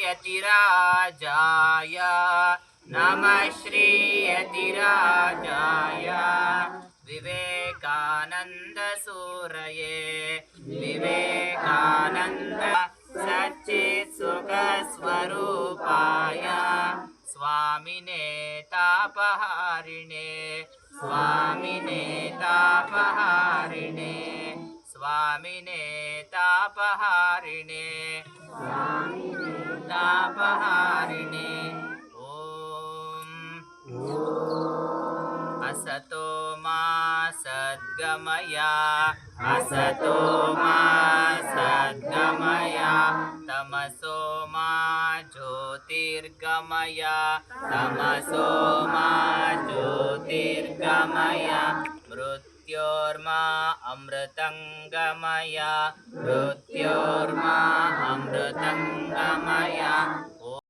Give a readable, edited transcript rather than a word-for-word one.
यतिराजाय नमः श्री यतिराजाय विवेकानंद सूरये विवेकानंद सच्चित् सुख स्वरूपाय स्वामिने तापहारिणे स्वामिने तापहारिणे स्वामिने तापहारिणे तापहारिणे ओम असतो मा सद्गमया असतो मा सद्गमया तमसो मा ज्योतिर्गमया तमसो मा ज्योतिर्गमया मृत्योर्मा अमृतंगमया मृत्योर्मा अमृतंगमया